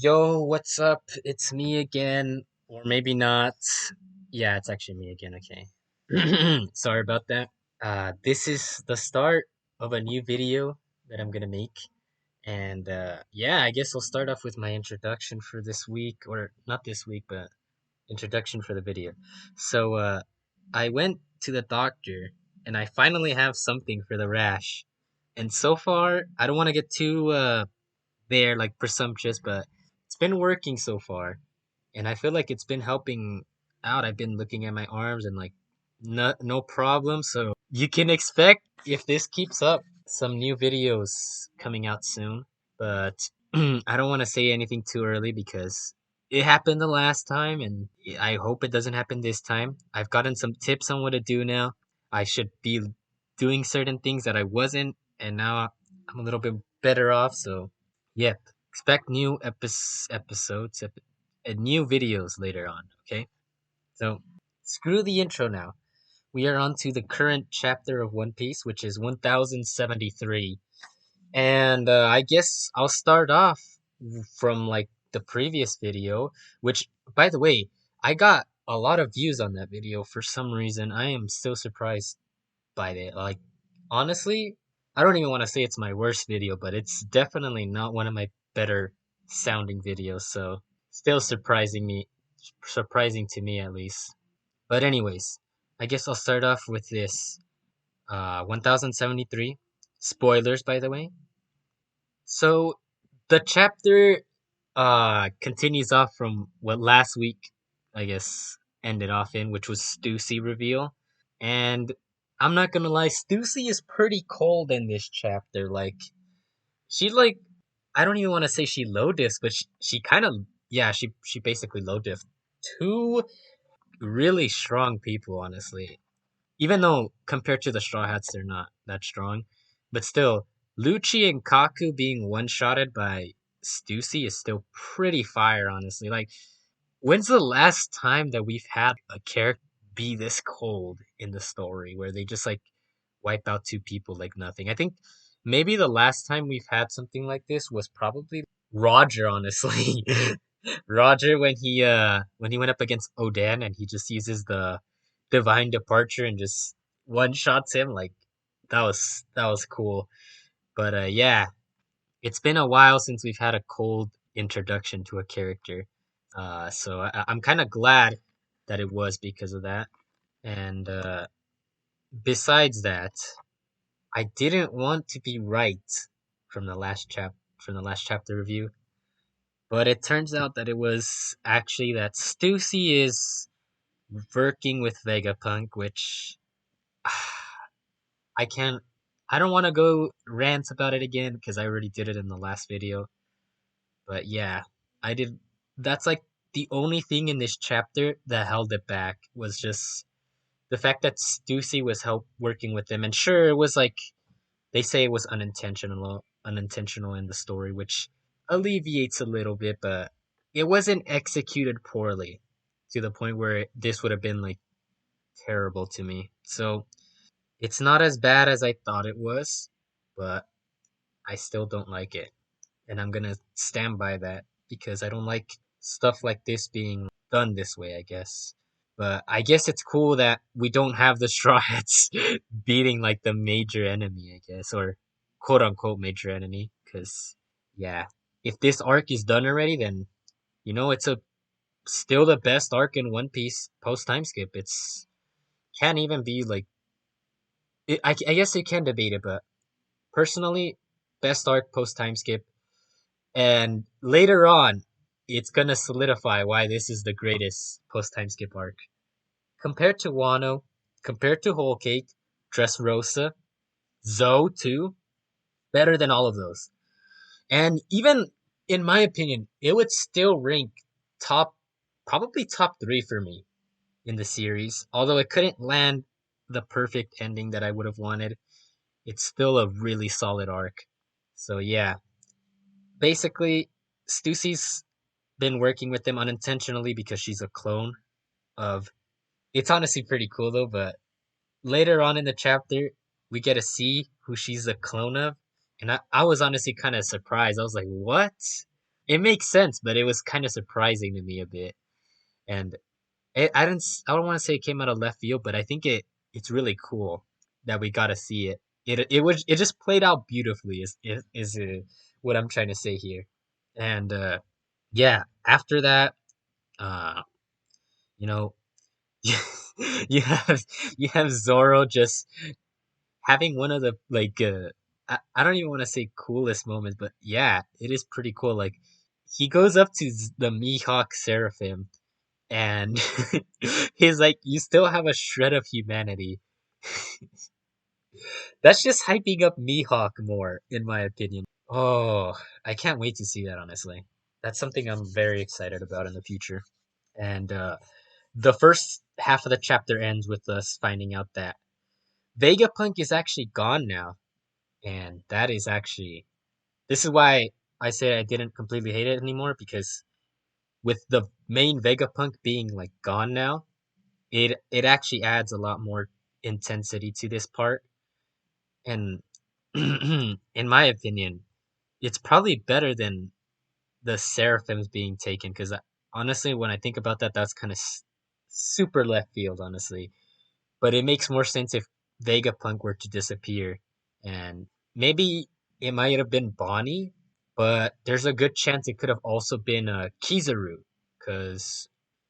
Yo, what's up? It's me again, or maybe not. Yeah, it's actually me again, okay. Sorry about that. This is the start of a new video that I'm gonna make. And yeah, I guess I'll start off with my introduction for this week, or not this week, but introduction for the video. So, I went to the doctor and I finally have something for the rash. And so far, I don't want to get too there like presumptuous, but it's been working so far, and I feel like it's been helping out. I've been looking at my arms and like no problem. So you can expect, if this keeps up, some new videos coming out soon. But I don't want to say anything too early because it happened the last time, and I hope it doesn't happen this time. I've gotten some tips on what to do now. I should be doing certain things that I wasn't, and now I'm a little bit better off. So yep, expect new episodes and new videos later on, okay? So screw the intro now. We are on to the current chapter of One Piece, which is 1073. And I guess I'll start off from like the previous video, which, by the way, I got a lot of views on that video for some reason. I am still surprised by it. Like, honestly, I don't even want to say it's my worst video, but it's definitely not one of my better sounding videos. So, still surprising to me at least. But anyways, I guess I'll start off with this 1073. Spoilers, by the way. So, the chapter continues off from what last week, I guess, ended off in, which was Stussy reveal. And I'm not gonna lie, Stussy is pretty cold in this chapter. Like, she like, I don't even want to say she low diffs, but she kind of, yeah, she basically low diffed two really strong people, honestly. Even though compared to the Straw Hats, they're not that strong, but still, Lucci and Kaku being one-shotted by Stussy is still pretty fire, honestly. Like, when's the last time that we've had a character be this cold in the story where they just like wipe out two people like nothing? I think maybe the last time we've had something like this was probably Roger, honestly. Roger when he went up against Odan and he just uses the divine departure and just one shots him, like that was cool. But yeah, it's been a while since we've had a cold introduction to a character. So I'm kind of glad that it was because of that. And besides that, I didn't want to be right from the last chapter review, but it turns out that it was actually that Stussy is working with Vegapunk, which I can't. I don't want to go rant about it again because I already did it in the last video. But yeah, I did. That's like the only thing in this chapter that held it back was just the fact that Stussy was help working with them. And sure, it was like they say it was unintentional in the story, which alleviates a little bit, but it wasn't executed poorly to the point where this would have been like terrible to me. So it's not as bad as I thought it was, but I still don't like it. And I'm gonna stand by that because I don't like stuff like this being done this way, I guess. But I guess it's cool that we don't have the Straw Hats beating like the major enemy, I guess, or quote unquote major enemy. Because yeah, if this arc is done already, then it's a still the best arc in One Piece post time skip. It's can't even be like I guess you can debate it, but personally, best arc post time skip. And later on, it's gonna solidify why this is the greatest post time skip arc. Compared to Wano, compared to Whole Cake, Dressrosa, Zoe too, better than all of those. And even in my opinion, it would still rank top, probably top three for me in the series. Although it couldn't land the perfect ending that I would have wanted, it's still a really solid arc. So yeah, basically, Stussy's been working with them unintentionally because she's a clone of. It's honestly pretty cool though, but later on in the chapter, we get to see who she's a clone of. And I was honestly kind of surprised. I was like, what? it makes sense, but it was kind of surprising to me a bit. And I don't want to say it came out of left field, but I think it's really cool that we got to see it. It just played out beautifully is what I'm trying to say here. And yeah, after that, uh, you know, you have you have Zoro just having one of the like I don't even want to say coolest moments, but yeah, it is pretty cool. Like he goes up to the Mihawk Seraphim and he's like, "You still have a shred of humanity." That's just hyping up Mihawk more, in my opinion. Oh, I can't wait to see that, honestly. That's something I'm very excited about in the future. And the first half of the chapter ends with us finding out that Vegapunk is actually gone now. And that is actually. This is why I say I didn't completely hate it anymore, because with the main Vegapunk being like gone now, it actually adds a lot more intensity to this part. And in my opinion, it's probably better than the Seraphims being taken, because honestly, when I think about that, that's kind of super left field, honestly. But it makes more sense if Vegapunk were to disappear, and maybe it might have been Bonnie, but there's a good chance it could have also been Kizaru, because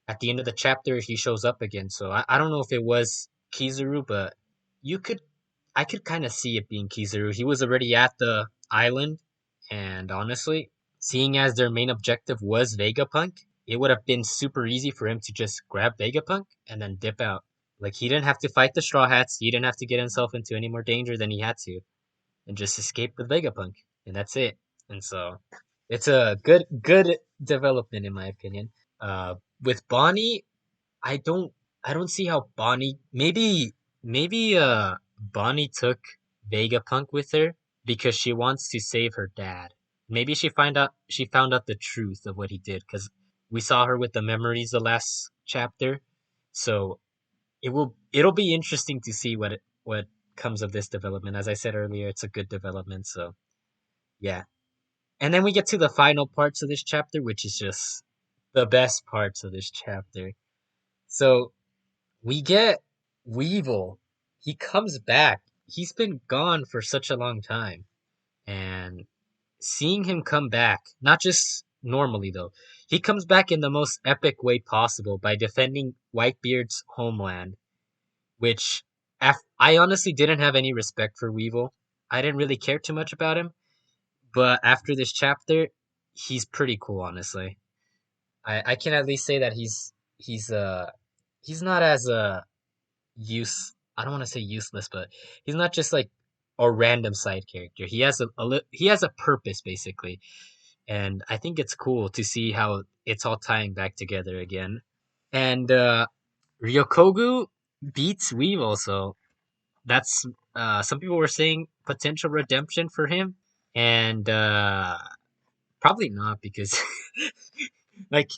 at the end of the chapter he shows up again. So I don't know if it was Kizaru, but you could I could kind of see it being Kizaru. He was already at the island, and honestly, seeing as their main objective was Vegapunk, it would have been super easy for him to just grab Vegapunk and then dip out. Like he didn't have to fight the Straw Hats, he didn't have to get himself into any more danger than he had to, and just escape with Vegapunk, and that's it. And so it's a good development in my opinion. With Bonnie, I don't I don't see how Bonnie maybe Bonnie took Vegapunk with her because she wants to save her dad. Maybe she found out the truth of what he did, because we saw her with the memories the last chapter. So it'll be interesting to see what comes of this development. As I said earlier, it's a good development, so yeah. And then we get to the final parts of this chapter, which is just the best parts of this chapter. So we get Weevil. He comes back. He's been gone for such a long time. And seeing him come back, not just normally though, he comes back in the most epic way possible by defending Whitebeard's homeland, which I honestly didn't have any respect for Weevil. I didn't really care too much about him, but after this chapter, he's pretty cool, honestly. I can at least say that he's not as I don't want to say useless, but he's not just like a random side character. He has he has a purpose basically, and I think it's cool to see how it's all tying back together again. And Ryokogu beats Weevil, so that's some people were saying potential redemption for him, and probably not, because like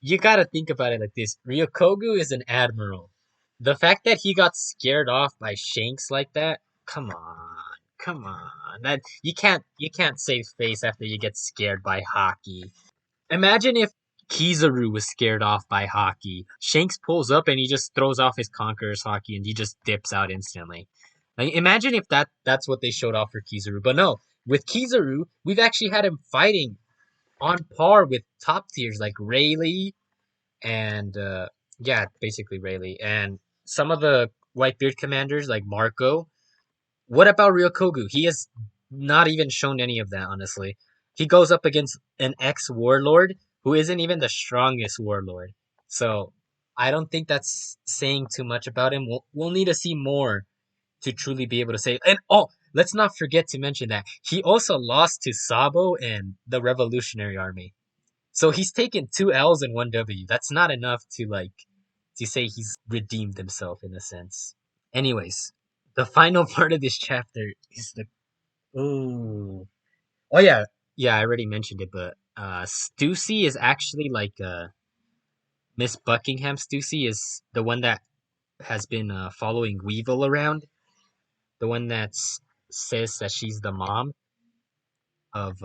you gotta think about it like this: Ryokogu is an admiral. The fact that he got scared off by Shanks like that, come on, come on. That you can't save face after you get scared by Hockey. Imagine if Kizaru was scared off by Hockey. Shanks pulls up and he just throws off his Conqueror's Hockey and he just dips out instantly. Like imagine if that's what they showed off for Kizaru. But no, with Kizaru, we've actually had him fighting on par with top tiers like Rayleigh and yeah, basically Rayleigh and some of the Whitebeard commanders like Marco. What about Ryokogu? He has not even shown any of that, honestly. He goes up against an ex warlord who isn't even the strongest warlord. So I don't think that's saying too much about him. We'll need to see more to truly be able to say. And oh, let's not forget to mention that he also lost to Sabo and the Revolutionary Army. So he's taken two L's and one W. That's not enough to say he's redeemed himself in a sense. Anyways, the final part of this chapter is the oh oh yeah, I already mentioned it, but Stussy is actually like Miss Buckingham. Stussy is the one that has been following Weevil around, the one that says that she's the mom of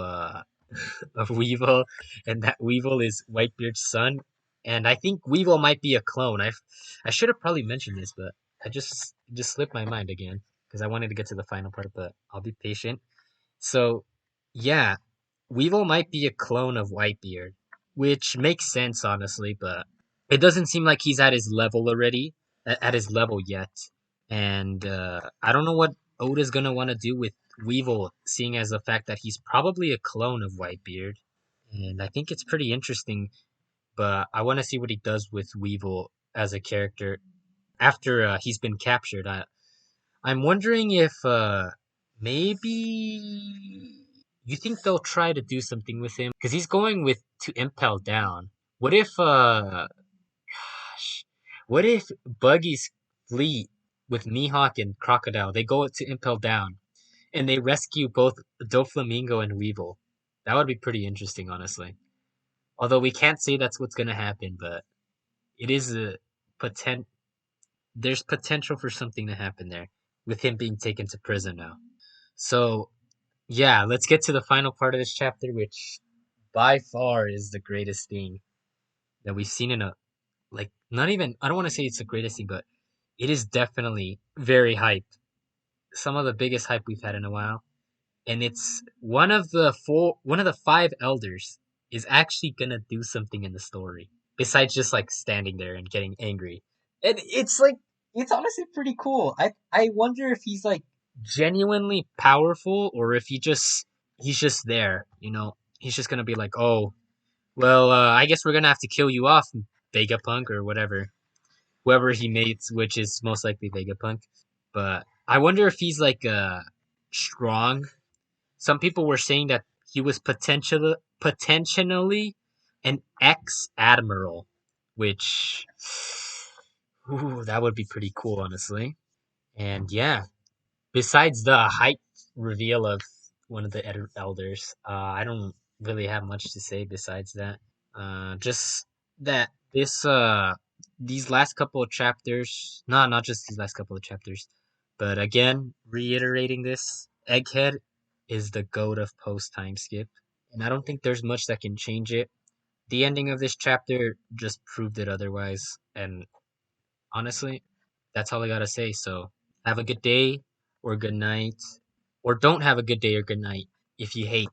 of Weevil, and that Weevil is Whitebeard's son. And I think Weevil might be a clone. I should have probably mentioned this, but I just it just slipped my mind again because I wanted to get to the final part, but I'll be patient. So, yeah, Weevil might be a clone of Whitebeard, which makes sense honestly, but it doesn't seem like he's at his level already, at his level yet. And I don't know what Oda's gonna want to do with Weevil, seeing as the fact that he's probably a clone of Whitebeard. And I think it's pretty interesting, but I want to see what he does with Weevil as a character after he's been captured. I'm wondering if maybe you think they'll try to do something with him because he's going with to impel down. What if gosh, what if Buggy's fleet with Mihawk and Crocodile they go to impel down and they rescue both Doflamingo and Weevil? That would be pretty interesting, honestly. Although we can't say that's what's gonna happen, but it is a potent. There's potential for something to happen there with him being taken to prison now. So yeah, let's get to the final part of this chapter, which by far is the greatest thing that we've seen in a like not even I don't want to say it's the greatest thing, but it is definitely very hype. Some of the biggest hype we've had in a while. And it's one of the five elders is actually gonna do something in the story. Besides just like standing there and getting angry. And it's like it's honestly pretty cool. I wonder if he's like genuinely powerful or if he's just there, you know. He's just gonna be like, "Oh, well, I guess we're gonna have to kill you off, Vegapunk or whatever, whoever he mates, which is most likely Vegapunk." But I wonder if he's like strong. Some people were saying that he was potentially an ex admiral, which ooh, that would be pretty cool, honestly. And yeah, besides the height reveal of one of the elders, I don't really have much to say besides that. Just that these last couple of chapters, no, not just these last couple of chapters, but again, reiterating this, Egghead is the goat of post time skip, and I don't think there's much that can change it. The ending of this chapter just proved it otherwise, and honestly, that's all I gotta say. So, have a good day or good night, or don't have a good day or good night if you hate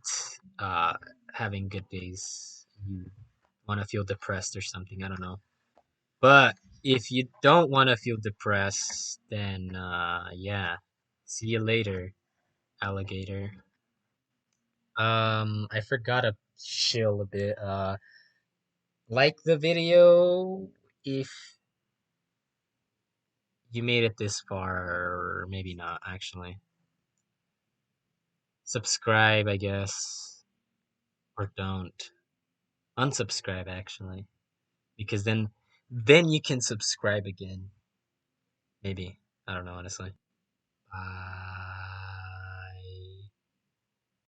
uh, having good days. You want to feel depressed or something. I don't know. But if you don't want to feel depressed, then yeah. See you later, alligator. I forgot to chill a bit. Like the video if you made it this far, or maybe not actually. Subscribe, I guess, or don't. Unsubscribe actually, because then you can subscribe again. Maybe. I don't know honestly. Bye.